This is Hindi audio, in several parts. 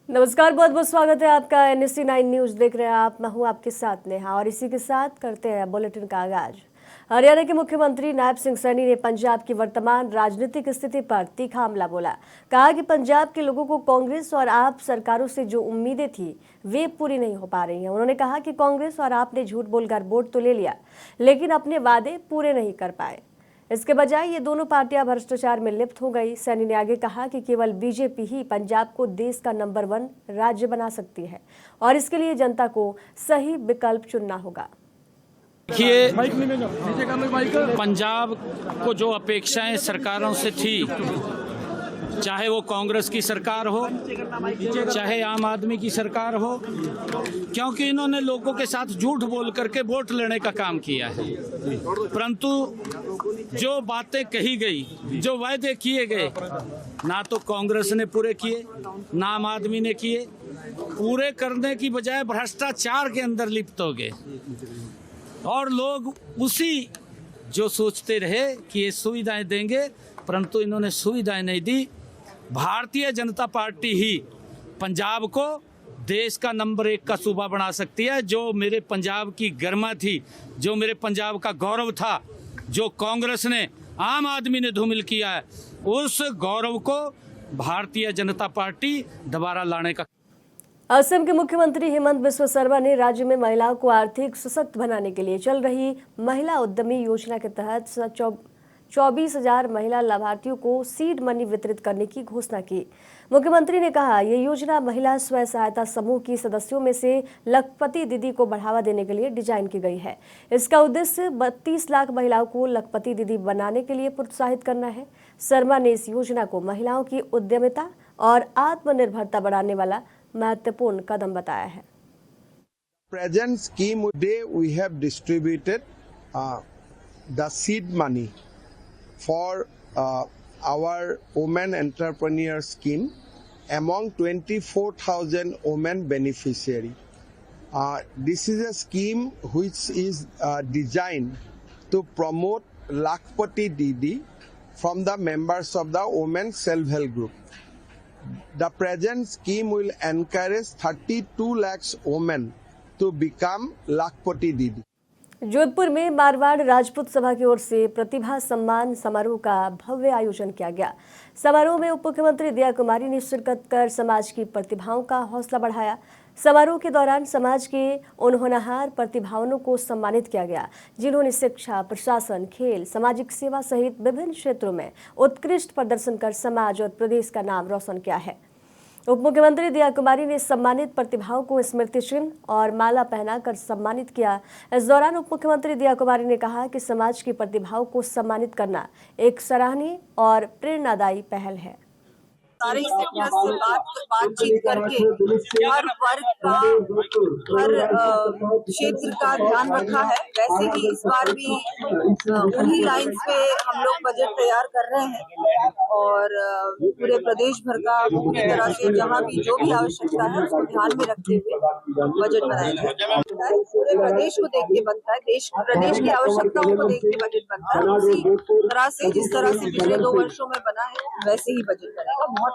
नमस्कार, बहुत बहुत स्वागत है आपका। NST 9 न्यूज देख रहे हैं आप। मैं हूं आपके साथ नेहा और इसी के साथ करते हैं बुलेटिन का आगाज। हरियाणा के मुख्यमंत्री नायब सिंह सैनी ने पंजाब की वर्तमान राजनीतिक स्थिति पर तीखा हमला बोला। कहा कि पंजाब के लोगों को कांग्रेस और आप सरकारों से जो उम्मीदें थी वे पूरी नहीं हो पा रही हैं। उन्होंने कहा कि कांग्रेस और आप ने झूठ बोलकर वोट तो ले लिया, लेकिन अपने वादे पूरे नहीं कर पाए। इसके बजाय ये दोनों पार्टियां भ्रष्टाचार में लिप्त हो गई। सैनी ने आगे कहा कि केवल बीजेपी ही पंजाब को देश का नंबर 1 राज्य बना सकती है और इसके लिए जनता को सही विकल्प चुनना होगा। देखिए, पंजाब को जो अपेक्षाएं सरकारों से थी, चाहे वो कांग्रेस की सरकार हो चाहे आम आदमी की सरकार हो, क्योंकि इन्होंने लोगों के साथ झूठ बोल करके वोट लेने का काम किया है। परंतु जो बातें कही गई, जो वायदे किए गए, ना तो कांग्रेस ने पूरे किए ना आम आदमी ने किए। पूरे करने की बजाय भ्रष्टाचार के अंदर लिप्त हो गए और लोग उसी जो सोचते रहे कि ये सुविधाएं देंगे, परंतु इन्होंने सुविधाएं नहीं दी। भारतीय जनता पार्टी ही पंजाब को देश का नंबर 1 का सूबा बना सकती है। जो मेरे पंजाब की गरिमा थी, जो मेरे पंजाब का गौरव था, जो कांग्रेस ने आम आदमी ने धूमिल किया है, उस गौरव को भारतीय जनता पार्टी दोबारा लाने का। असम के मुख्यमंत्री हेमंत बिस्वा शर्मा ने राज्य में महिलाओं को आर्थिक सशक्त बनाने के लिए चल रही महिला उद्यमी योजना के तहत 24,000 महिला लाभार्थियों को सीड मनी वितरित करने की घोषणा की। मुख्यमंत्री ने कहा, ये योजना महिला स्वयं सहायता समूह की सदस्यों में से लखपति दीदी को बढ़ावा देने के लिए डिजाइन की गई है। इसका उद्देश्य 32 लाख महिलाओं को लखपति दीदी बनाने के लिए प्रोत्साहित करना है। शर्मा ने इस योजना को महिलाओं की उद्यमिता और आत्मनिर्भरता बढ़ाने वाला महत्वपूर्ण कदम बताया है। Present scheme today we have distributed the seed money for our women entrepreneur scheme among 24,000 women beneficiary. This is a scheme which is designed to promote Lakhpati Didi from the members of the women self-help group. The present scheme will encourage 32 lakhs women to become Lakhpati Didi. Jodhpur में मारवाड़ राजपूत सभा की ओर से प्रतिभा सम्मान समारोह का भव्य आयोजन किया गया। समारोह में उप मुख्यमंत्री दया कुमारी ने शिरकत कर समाज की प्रतिभाओं का हौसला बढ़ाया। समारोह के दौरान समाज के उन होनहार प्रतिभाओं को सम्मानित किया गया जिन्होंने शिक्षा, प्रशासन, खेल, सामाजिक सेवा सहित विभिन्न क्षेत्रों में उत्कृष्ट प्रदर्शन कर समाज और प्रदेश का नाम रोशन किया है। उप मुख्यमंत्री दया कुमारी ने सम्मानित प्रतिभाओं को स्मृति चिन्ह और माला पहनाकर सम्मानित किया। इस दौरान उप मुख्यमंत्री दया कुमारी ने कहा कि समाज की प्रतिभाओं को सम्मानित करना एक सराहनीय और प्रेरणादायी पहल है। सारे सेक्टर से बातचीत करके हर वर्ग का, हर क्षेत्र का ध्यान रखा है। वैसे ही इस बार भी उन्हीं लाइन्स पे हम लोग बजट तैयार कर रहे हैं और पूरे प्रदेश भर का पूरी तरह से जहाँ भी जो भी आवश्यकता है उसको ध्यान में रखते हुए बजट बनाया जाए। पूरे प्रदेश को देख के बनता है, प्रदेश की आवश्यकताओं को देख के बजट बनता है। उसी तरह से जिस तरह से पिछले 2 वर्षों में बना है वैसे ही बजट बनेगा।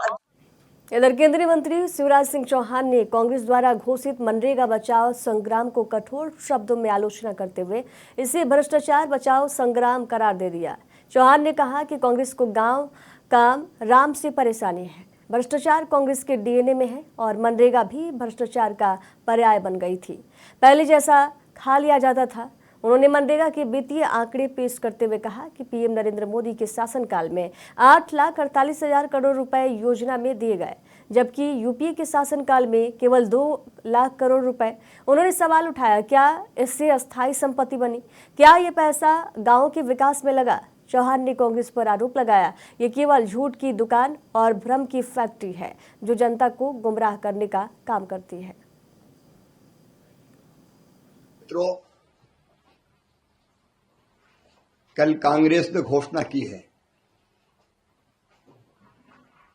इधर केंद्रीय मंत्री शिवराज सिंह चौहान ने कांग्रेस द्वारा घोषित मनरेगा बचाओ संग्राम को कठोर शब्दों में आलोचना करते हुए इसे भ्रष्टाचार बचाओ संग्राम करार दे दिया। चौहान ने कहा कि कांग्रेस को गांव काम राम से परेशानी है। भ्रष्टाचार कांग्रेस के DNA में है और मनरेगा भी भ्रष्टाचार का पर्याय बन गई थी। पहले जैसा खा लिया जाता था। उन्होंने मनरेगा के वित्तीय आंकड़े पेश करते हुए कहा कि पीएम नरेंद्र मोदी के शासनकाल में 8,48,000 करोड़ रुपए योजना में दिए गए, जबकि यूपीए के शासनकाल में केवल 2 लाख करोड़ रुपए। उन्होंने सवाल उठाया, क्या इससे अस्थायी संपत्ति बनी? क्या ये पैसा गाँव के विकास में लगा? चौहान ने कांग्रेस पर आरोप लगाया, ये केवल झूठ की दुकान और भ्रम की फैक्ट्री है जो जनता को गुमराह करने का काम करती है। कल कांग्रेस ने घोषणा की है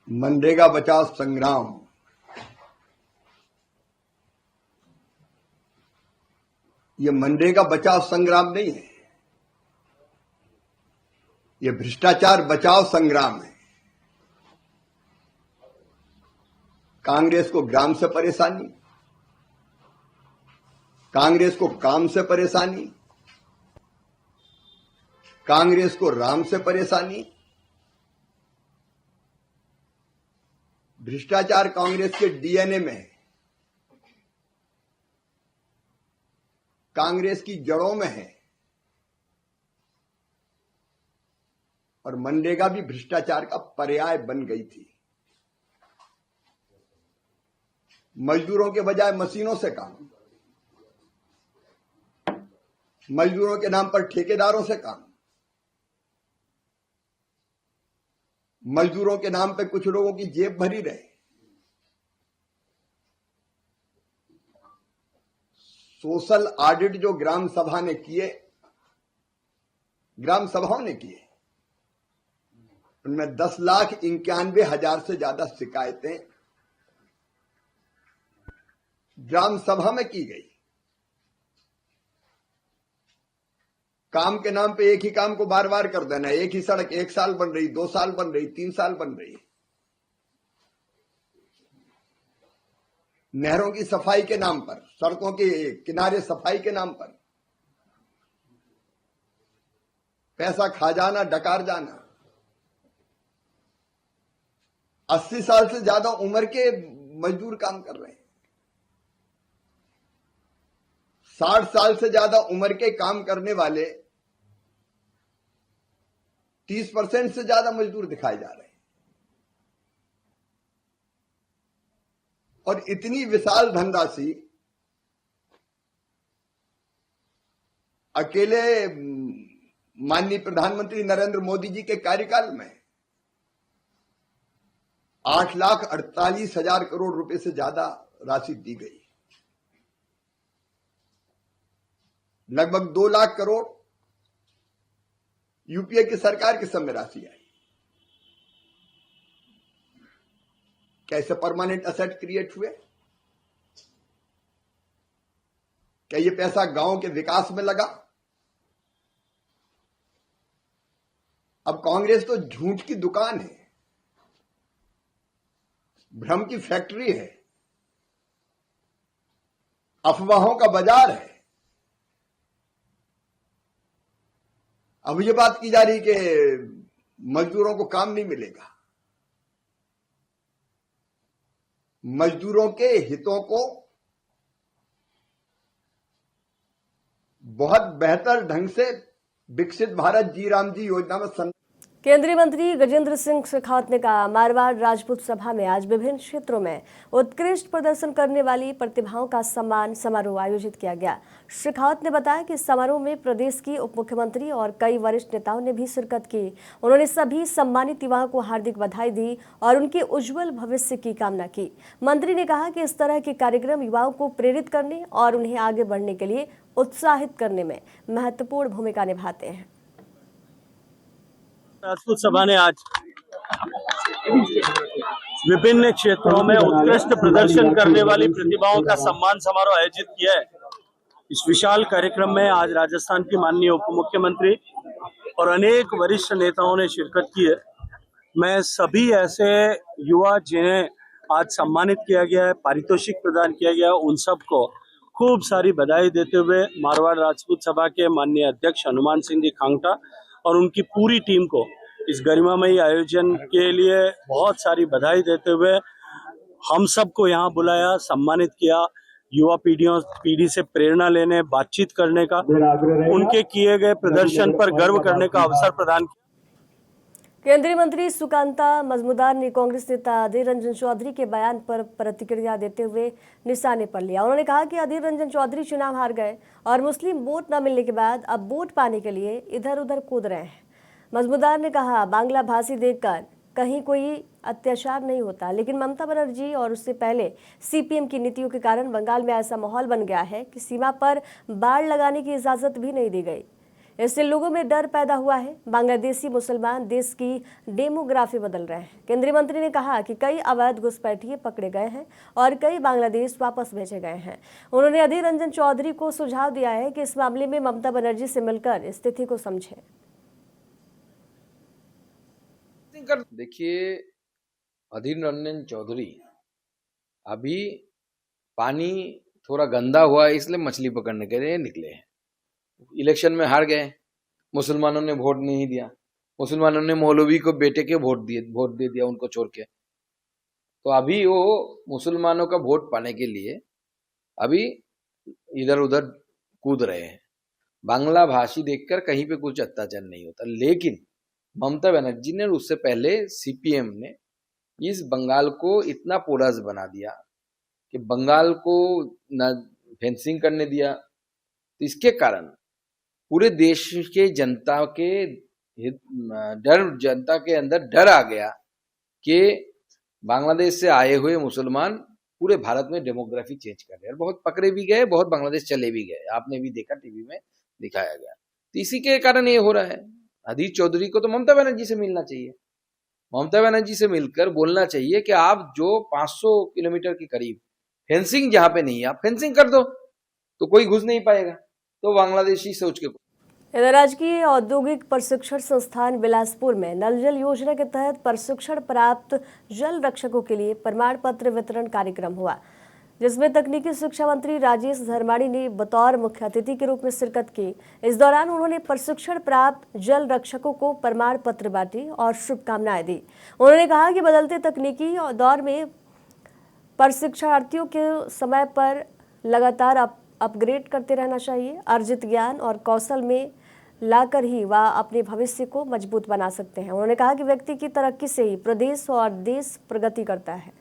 मनरेगा बचाओ संग्राम। ये मनरेगा बचाओ संग्राम नहीं है, ये भ्रष्टाचार बचाओ संग्राम है। कांग्रेस को ग्राम से परेशानी, कांग्रेस को काम से परेशानी, कांग्रेस को राम से परेशानी। भ्रष्टाचार कांग्रेस के डीएनए में है, कांग्रेस की जड़ों में है। और मनरेगा भी भ्रष्टाचार का पर्याय बन गई थी। मजदूरों के बजाय मशीनों से काम, मजदूरों के नाम पर ठेकेदारों से काम, मजदूरों के नाम पे कुछ लोगों की जेब भरी रहे। सोशल ऑडिट जो ग्राम सभा ने किए, ग्राम सभाओं ने किए, उनमें 10,91,000 से ज्यादा शिकायतें ग्राम सभा में की गई। काम के नाम पे एक ही काम को बार बार कर देना, एक ही सड़क 1 साल बन रही, 2 साल बन रही, 3 साल बन रही। नहरों की सफाई के नाम पर, सड़कों के किनारे सफाई के नाम पर पैसा खा जाना, डकार जाना। 80 साल से ज्यादा उम्र के मजदूर काम कर रहे हैं। 60 साल से ज्यादा उम्र के काम करने वाले 30% से ज्यादा मजदूर दिखाए जा रहे हैं। और इतनी विशाल धनराशि अकेले माननीय प्रधानमंत्री नरेंद्र मोदी जी के कार्यकाल में 8,48,000 करोड़ रुपए से ज्यादा राशि दी गई। लगभग 2 लाख करोड़ यूपीए की सरकार के समय राशि आई। कैसे परमानेंट असेट क्रिएट हुए? क्या ये पैसा गांव के विकास में लगा? अब कांग्रेस तो झूठ की दुकान है, भ्रम की फैक्ट्री है, अफवाहों का बाजार है। अब ये बात की जा रही कि मजदूरों को काम नहीं मिलेगा। मजदूरों के हितों को बहुत बेहतर ढंग से विकसित भारत जी राम जी योजना में केंद्रीय मंत्री गजेंद्र सिंह शेखावत ने कहा, मारवाड़ राजपूत सभा में आज विभिन्न क्षेत्रों में उत्कृष्ट प्रदर्शन करने वाली प्रतिभाओं का सम्मान समारोह आयोजित किया गया। शेखावत ने बताया कि समारोह में प्रदेश की उप मुख्यमंत्री और कई वरिष्ठ नेताओं ने भी शिरकत की। उन्होंने सभी सम्मानित युवाओं को हार्दिक बधाई दी और उनके उज्जवल भविष्य की कामना की। मंत्री ने कहा कि इस तरह के कार्यक्रम युवाओं को प्रेरित करने और उन्हें आगे बढ़ने के लिए उत्साहित करने में महत्वपूर्ण भूमिका निभाते हैं। राजपूत सभा ने आज विभिन्न क्षेत्रों में उत्कृष्ट प्रदर्शन करने वाली प्रतिभाओं का सम्मान समारोह आयोजित किया है। इस विशाल कार्यक्रम में आज राजस्थान की माननीय उप मुख्यमंत्री और अनेक वरिष्ठ नेताओं ने शिरकत की है। मैं सभी ऐसे युवा जिन्हें आज सम्मानित किया गया है, पारितोषिक प्रदान किया गया है, उन सबको खूब सारी बधाई देते हुए मारवाड़ राजपूत सभा के माननीय अध्यक्ष हनुमान सिंह जी खांगटा और उनकी पूरी टीम को इस गरिमामयी आयोजन के लिए बहुत सारी बधाई देते हुए हम सबको यहाँ बुलाया, सम्मानित किया। युवा पीढ़ी से प्रेरणा लेने, बातचीत करने का, उनके किए गए प्रदर्शन पर गर्व करने का अवसर प्रदान किया। केंद्रीय मंत्री सुकांता मजमूदार ने कांग्रेस नेता अधीर रंजन चौधरी के बयान पर प्रतिक्रिया देते हुए निशाने पर लिया। उन्होंने कहा कि अधीर रंजन चौधरी चुनाव हार गए और मुस्लिम वोट न मिलने के बाद अब वोट पाने के लिए इधर उधर कूद रहे हैं। मजमूदार ने कहा, बांग्ला भाषी देखकर कहीं कोई अत्याचार नहीं होता, लेकिन ममता बनर्जी और उससे पहले सीपीएम की नीतियों के कारण बंगाल में ऐसा माहौल बन गया है कि सीमा पर बाड़ लगाने की इजाजत भी नहीं दी गई। इससे लोगों में डर पैदा हुआ है। बांग्लादेशी मुसलमान देश की डेमोग्राफी बदल रहे हैं। केंद्रीय मंत्री ने कहा कि कई अवैध घुसपैठिए पकड़े गए हैं और कई बांग्लादेश वापस भेजे गए हैं। उन्होंने अधीर रंजन चौधरी को सुझाव दिया है कि इस मामले में ममता बनर्जी से मिलकर स्थिति को समझें। देखिए, अधीर रंजन चौधरी अभी पानी थोड़ा गंदा हुआ है इसलिए मछली पकड़ने के लिए निकले हैं। इलेक्शन में हार गए, मुसलमानों ने वोट नहीं दिया, मुसलमानों ने मौलवी को बेटे के वोट दे दिया उनको छोड़ के। तो अभी वो मुसलमानों का वोट पाने के लिए अभी इधर उधर कूद रहे हैं। बांग्ला भाषी देखकर कहीं पे कुछ अत्याचार नहीं होता, लेकिन ममता बनर्जी ने उससे पहले सीपीएम ने इस बंगाल को इतना पोरस बना दिया कि बंगाल को न फेंसिंग करने दिया। तो इसके कारण पूरे देश के जनता के अंदर डर आ गया कि बांग्लादेश से आए हुए मुसलमान पूरे भारत में डेमोग्राफी चेंज कर रहे हैं। और बहुत पकड़े भी गए, बहुत बांग्लादेश चले भी गए, आपने भी देखा, टीवी में दिखाया गया। तो इसी के कारण ये हो रहा है। अधीर चौधरी को तो ममता बनर्जी से मिलना चाहिए, ममता बनर्जी से मिलकर बोलना चाहिए कि आप जो 500 किलोमीटर के करीब फेंसिंग जहां पे नहीं है आप फेंसिंग कर दो, तो कोई घुस नहीं पाएगा। तो बांग्लादेशी सोच के इधर राजकीय औद्योगिक प्रशिक्षण संस्थान बिलासपुर में नल जल योजना के तहत प्रशिक्षण प्राप्त जल रक्षकों के लिए प्रमाण पत्र वितरण कार्यक्रम हुआ, जिसमें तकनीकी शिक्षा मंत्री राजेश धर्माणी ने बतौर मुख्य अतिथि के रूप में शिरकत की। इस दौरान उन्होंने प्रशिक्षण प्राप्त जल रक्षकों को प्रमाण पत्र बांटे और शुभकामनाएं दी। उन्होंने कहा कि बदलते तकनीकी दौर में प्रशिक्षणार्थियों के समय पर लगातार अपग्रेड करते रहना चाहिए। अर्जित ज्ञान और कौशल में लाकर ही वह अपने भविष्य को मजबूत बना सकते हैं। उन्होंने कहा कि व्यक्ति की तरक्की से ही प्रदेश और देश प्रगति करता है।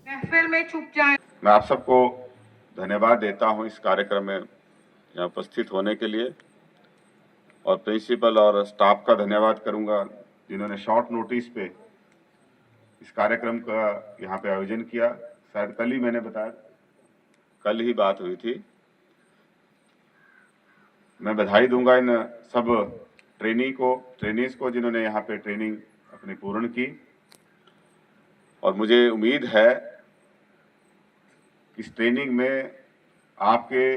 महफिल में छुप जाए। मैं आप सबको धन्यवाद देता हूं इस कार्यक्रम में यहाँ उपस्थित होने के लिए, और प्रिंसिपल और स्टाफ का धन्यवाद करूंगा जिन्होंने शॉर्ट नोटिस पे इस कार्यक्रम का यहाँ पे आयोजन किया। शायद कल ही मैंने बताया, कल ही बात हुई थी। मैं बधाई दूंगा इन सब ट्रेनीज को जिन्होंने यहाँ पे ट्रेनिंग अपनी पूर्ण की, और मुझे उम्मीद है कि इस ट्रेनिंग में आपके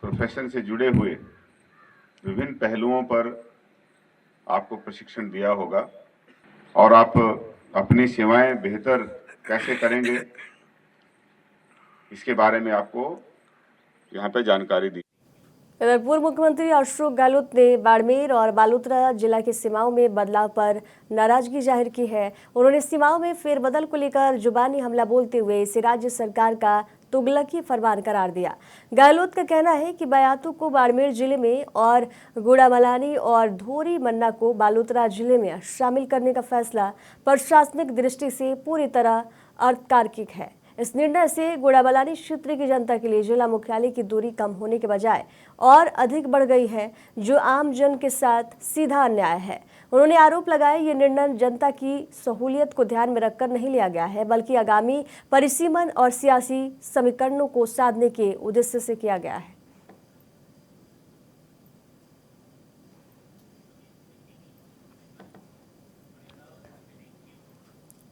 प्रोफेशन से जुड़े हुए विभिन्न पहलुओं पर आपको प्रशिक्षण दिया होगा, और आप अपनी सेवाएं बेहतर कैसे करेंगे इसके बारे में आपको यहाँ पे जानकारी दी। इधर पूर्व मुख्यमंत्री अशोक गहलोत ने बाड़मेर और बालोतरा जिला की सीमाओं में बदलाव पर नाराजगी जाहिर की है। उन्होंने सीमाओं में फेरबदल को लेकर जुबानी हमला बोलते हुए इसे राज्य सरकार का तुगलकी फरमान करार दिया। गहलोत का कहना है कि बयातू को बाड़मेर जिले में और गुड़ामलानी और धोरी मन्ना को बालोतरा जिले में शामिल करने का फैसला प्रशासनिक दृष्टि से पूरी तरह अतार्किक है। इस निर्णय से गुड़ामलानी क्षेत्र की जनता के लिए जिला मुख्यालय की दूरी कम होने के बजाय और अधिक बढ़ गई है, जो आम जन के साथ सीधा अन्याय है। उन्होंने आरोप लगाया ये निर्णय जनता की सहूलियत को ध्यान में रखकर नहीं लिया गया है, बल्कि आगामी परिसीमन और सियासी समीकरणों को साधने के उद्देश्य से किया गया है।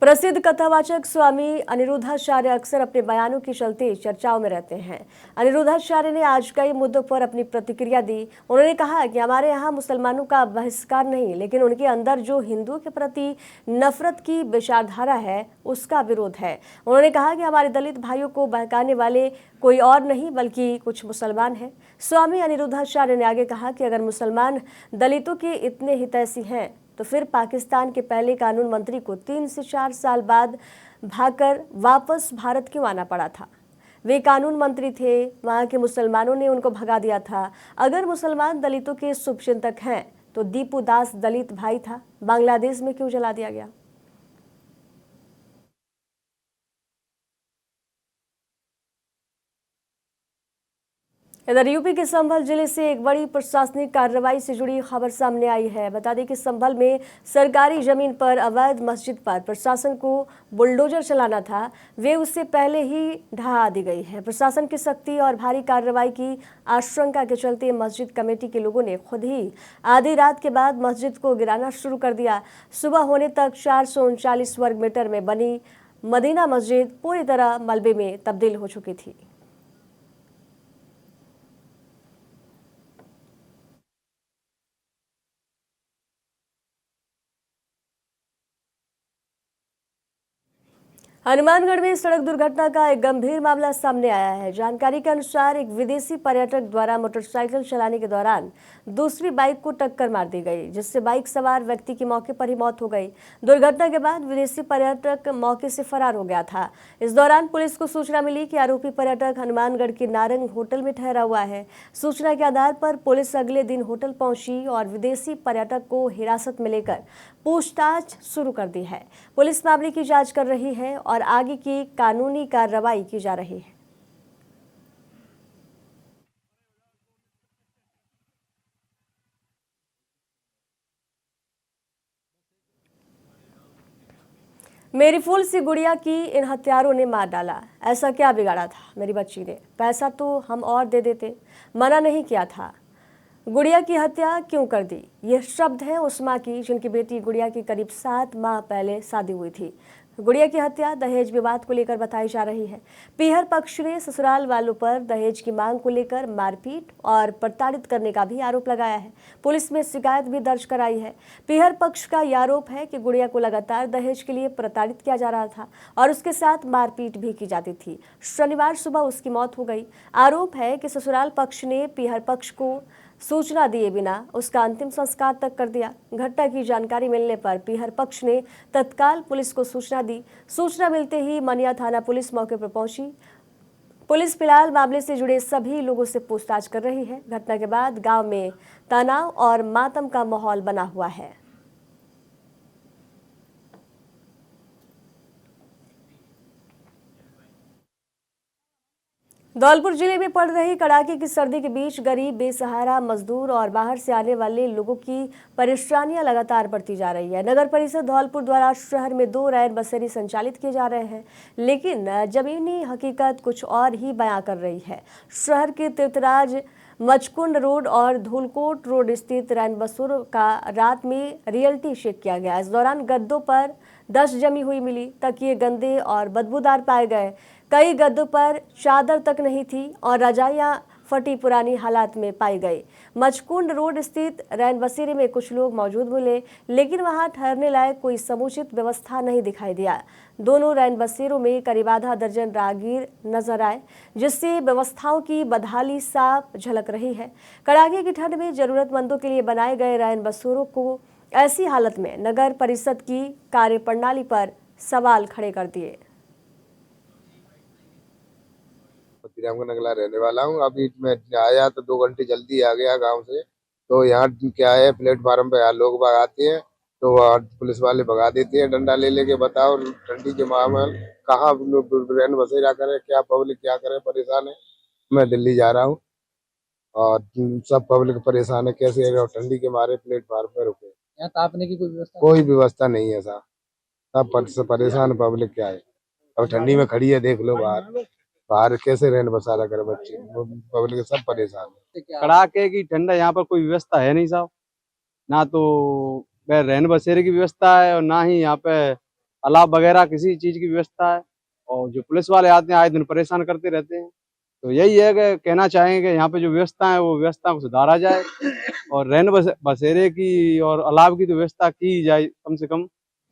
प्रसिद्ध कथावाचक स्वामी अनिरुद्धाचार्य अक्सर अपने बयानों के चलते चर्चाओं में रहते हैं। अनिरुद्धाचार्य ने आज कई मुद्दों पर अपनी प्रतिक्रिया दी। उन्होंने कहा कि हमारे यहाँ मुसलमानों का बहिष्कार नहीं, लेकिन उनके अंदर जो हिंदुओं के प्रति नफरत की विचारधारा है उसका विरोध है। उन्होंने कहा कि हमारे दलित भाइयों को बहकाने वाले कोई और नहीं बल्कि कुछ मुसलमान हैं। स्वामी अनिरुद्धाचार्य ने आगे कहा कि अगर मुसलमान दलितों के इतने हितैषी हैं तो फिर पाकिस्तान के पहले कानून मंत्री को 3 से 4 साल बाद भागकर वापस भारत क्यों आना पड़ा था? वे कानून मंत्री थे, वहां के मुसलमानों ने उनको भगा दिया था। अगर मुसलमान दलितों के शुभचिंतक हैं तो दीपू दास दलित भाई था, बांग्लादेश में क्यों जला दिया गया? इधर यूपी के संभल जिले से एक बड़ी प्रशासनिक कार्रवाई से जुड़ी खबर सामने आई है। बता दें कि संभल में सरकारी जमीन पर अवैध मस्जिद पर प्रशासन को बुलडोजर चलाना था, वे उससे पहले ही ढहा दी गई है। प्रशासन की सख्ती और भारी कार्रवाई की आशंका के चलते मस्जिद कमेटी के लोगों ने खुद ही आधी रात के बाद मस्जिद को गिराना शुरू कर दिया। सुबह होने तक 439 वर्ग मीटर में बनी मदीना मस्जिद पूरी तरह मलबे में तब्दील हो चुकी थी। हनुमानगढ़ में सड़क दुर्घटना का एक गंभीर मामला सामने आया है। जानकारी के अनुसार एक विदेशी पर्यटक द्वारा मोटरसाइकिल चलाने के दौरान दूसरी बाइक को टक्कर मार दी गई, जिससे बाइक सवार व्यक्ति की मौके पर ही मौत हो गई। दुर्घटना के बाद विदेशी पर्यटक मौके से फरार हो गया था। इस दौरान पुलिस को सूचना मिली कि आरोपी पर्यटक हनुमानगढ़ के नारंग होटल में ठहरा हुआ है। सूचना के आधार पर पुलिस अगले दिन होटल पहुंची और विदेशी पर्यटक को हिरासत में लेकर पूछताछ शुरू कर दी है। पुलिस मामले की जांच कर रही है और आगे की कानूनी कार्रवाई की जा रही है। मेरी फूल सी गुड़िया की इन हत्यारों ने मार डाला। ऐसा क्या बिगाड़ा था मेरी बच्ची ने? पैसा तो हम और दे देते, मना नहीं किया था। गुड़िया की हत्या क्यों कर दी? ये शब्द है उस मां की जिनकी बेटी गुड़िया की करीब 7 माह पहले शादी हुई थी। गुड़िया की हत्या दहेज विवाद को लेकर बताई जा रही है। पीहर पक्ष ने ससुराल वालों पर दहेज की मांग को लेकर मारपीट और प्रताड़ित करने का भी आरोप लगाया है। पुलिस में शिकायत भी दर्ज कराई है। पीहर पक्ष का यह आरोप है कि गुड़िया को लगातार दहेज के लिए प्रताड़ित किया जा रहा था और उसके साथ मारपीट भी की जाती थी। शनिवार सुबह उसकी मौत हो गई। आरोप है कि ससुराल पक्ष ने पीहर पक्ष को सूचना दिए बिना उसका अंतिम संस्कार तक कर दिया। घटना की जानकारी मिलने पर पीहर पक्ष ने तत्काल पुलिस को सूचना दी। सूचना मिलते ही मनिया थाना पुलिस मौके पर पहुंची। पुलिस फिलहाल मामले से जुड़े सभी लोगों से पूछताछ कर रही है। घटना के बाद गांव में तनाव और मातम का माहौल बना हुआ है। धौलपुर जिले में पड़ रही कड़ाके की सर्दी के बीच गरीब, बेसहारा मजदूर और बाहर से आने वाले लोगों की परेशानियां लगातार बढ़ती जा रही है। नगर परिषद धौलपुर द्वारा शहर में 2 रैन बसेरे संचालित किए जा रहे हैं, लेकिन जमीनी हकीकत कुछ और ही बयां कर रही है। शहर के तीर्थराज मचकुंड रोड और धूलकोट रोड स्थित रैन बसेरों का रात में रियलिटी चेक किया गया। इस दौरान गद्दों पर डस्ट जमी हुई मिली, तकिए गंदे और बदबूदार पाए गए। कई गद्दों पर चादर तक नहीं थी और रजाइयां फटी पुरानी हालात में पाई गई। मचकुंड रोड स्थित रैन बसेरे में कुछ लोग मौजूद मिले, लेकिन वहां ठहरने लायक कोई समुचित व्यवस्था नहीं दिखाई दिया। दोनों रैन बसेरों में करीब आधा दर्जन राहगीर नजर आए, जिससे व्यवस्थाओं की बदहाली साफ झलक रही है। कड़ाके की ठंड में जरूरतमंदों के लिए बनाए गए रैन बसेरों को ऐसी हालत में नगर परिषद की कार्यप्रणाली पर सवाल खड़े कर दिए। राम का नगला रहने वाला हूँ। अभी मैं आया तो 2 घंटे जल्दी आ गया गांव से। तो यहाँ क्या है, प्लेटफार्म पे यहाँ लोग बाग आते हैं तो वहाँ पुलिस वाले भगा देते हैं डंडा ले लेके। बताओ ठंडी के माहौल कहाँ रैन बसेरा करे, क्या पब्लिक क्या करे, परेशान है। मैं दिल्ली जा रहा हूँ और सब पब्लिक परेशान है। कैसे ठंडी के मारे प्लेटफार्म पे रुके। यहाँ तापने की कोई व्यवस्था नहीं है साहब। सब परेशान पब्लिक क्या है। अब ठंडी में खड़ी है, देख लो बाहर कैसे रहने बसारा करे बच्चे, पब्लिक सब परेशान है। कड़ाके की ठंडा, यहाँ पर कोई व्यवस्था है नहीं साहब। ना तो रहने बसेरे की व्यवस्था है और ना ही यहाँ पे अलाव वगैरह किसी चीज की व्यवस्था है। और जो पुलिस वाले आते हैं आए दिन परेशान करते रहते हैं। तो यही है कि कहना चाहेंगे यहाँ पे जो व्यवस्था है वो व्यवस्था को सुधारा जाए और रहने बसेरे की और अलाव की तो व्यवस्था की जाए कम से कम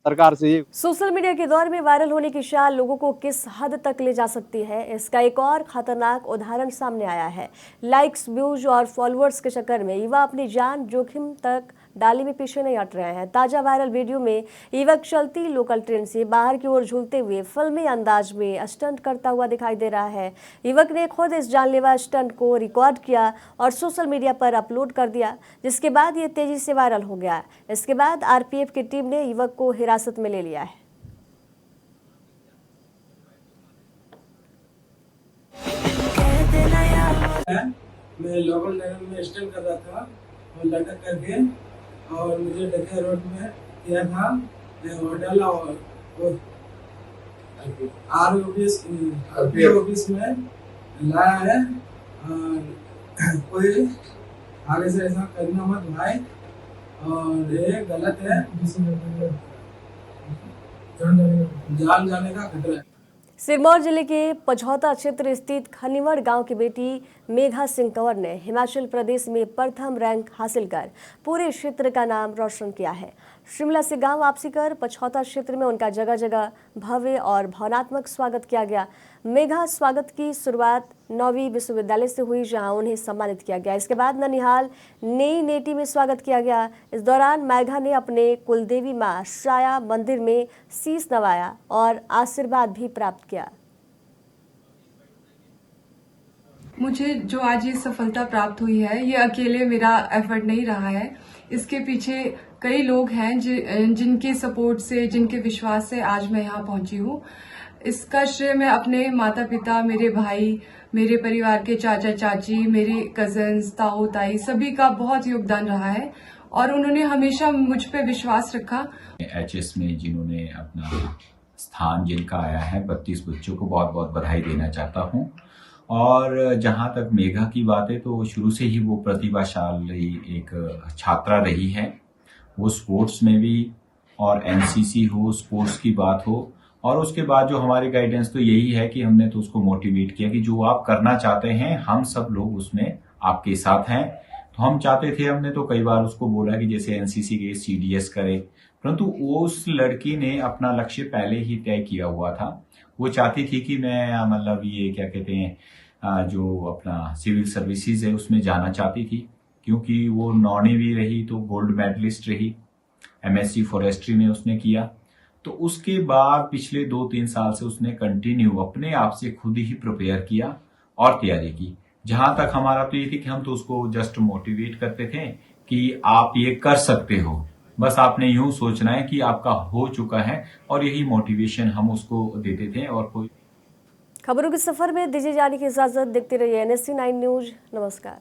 सरकार से। सोशल मीडिया के दौर में वायरल होने की चाल लोगों को किस हद तक ले जा सकती है, इसका एक और खतरनाक उदाहरण सामने आया है। लाइक्स, व्यूज और फॉलोअर्स के चक्कर में युवा अपनी जान जोखिम तक डाली में पीछे नहीं हट रहे हैं। ताजा वायरल वीडियो में युवक चलती लोकल ट्रेन से बाहर की ओर झूलते हुए फिल्मी अंदाज में स्टंट करता हुआ दिखाई दे रहा है। युवक ने खुद इस जानलेवा स्टंट को रिकॉर्ड किया और सोशल मीडिया पर अपलोड कर दिया, जिसके बाद ये तेजी से वायरल हो गया। इसके बाद आरपीएफ की टीम ने युवक को हिरासत में ले लिया है। मैं लोकल ट्रेन में स्टंट कर रहा था और लटक करके और मुझे डकिया रोड में किया था। मैं डाला और आरपीएफ ऑफिस में लाया है। और कोई आगे से ऐसा करना मत भाई, और ये गलत है। जान जाने का खतरा है। सिरमौर जिले के पझौता क्षेत्र स्थित खनिवड़ गांव की बेटी मेघा सिंह कंवर ने हिमाचल प्रदेश में प्रथम रैंक हासिल कर पूरे क्षेत्र का नाम रोशन किया है। शिमला से गांव वापसी कर पझौता क्षेत्र में उनका जगह जगह भव्य और भावनात्मक स्वागत किया गया। मेघा स्वागत की शुरुआत 9वीं विश्वविद्यालय से हुई, जहां उन्हें सम्मानित किया गया। इसके बाद ननिहाल नई नेटी में स्वागत किया गया। इस दौरान मेघा ने अपने कुलदेवी मां शाया मंदिर में शीश नवाया और आशीर्वाद भी प्राप्त किया। मुझे जो आज ये सफलता प्राप्त हुई है, ये अकेले मेरा एफर्ट नहीं रहा है। इसके पीछे कई लोग हैं जिनके सपोर्ट से, जिनके विश्वास से आज मैं यहाँ पहुंची हूँ। इसका श्रेय मैं अपने माता पिता, मेरे भाई, मेरे परिवार के चाचा चाची, मेरे कजन्स, ताऊ ताई, सभी का बहुत योगदान रहा है और उन्होंने हमेशा मुझ पे विश्वास रखा। एचएस में जिन्होंने अपना स्थान जिनका आया है, 32 बच्चों को बहुत बहुत बधाई देना चाहता हूँ। और जहाँ तक मेघा की बात है, तो शुरू से ही वो प्रतिभाशाली एक छात्रा रही है। वो स्पोर्ट्स में भी, और एनसीसी हो, स्पोर्ट्स की बात हो, और उसके बाद जो हमारी गाइडेंस तो यही है कि हमने तो उसको मोटिवेट किया कि जो आप करना चाहते हैं, हम सब लोग उसमें आपके साथ हैं। तो हम चाहते थे, हमने तो कई बार उसको बोला कि जैसे एनसीसी के सीडीएस करे, परंतु उस लड़की ने अपना लक्ष्य पहले ही तय किया हुआ था। वो चाहती थी कि मैं मतलब ये क्या कहते हैं, जो अपना सिविल सर्विसेज है उसमें जाना चाहती थी, क्योंकि वो नॉनी भी रही तो गोल्ड मेडलिस्ट रही। एमएससी फॉरेस्ट्री में उसने किया। तो उसके बाद पिछले 2-3 साल से उसने कंटिन्यू अपने आप से खुद ही प्रिपेयर किया और तैयारी की। जहां तक हमारा तो ये थी कि हम तो उसको जस्ट मोटिवेट करते थे कि आप ये कर सकते हो, बस आपने यूं सोचना है कि आपका हो चुका है, और यही मोटिवेशन हम उसको देते थे। और कोई खबरों के सफर में दीजिए जाने की इजाजत। देखते रहिए NSC 9 न्यूज। नमस्कार।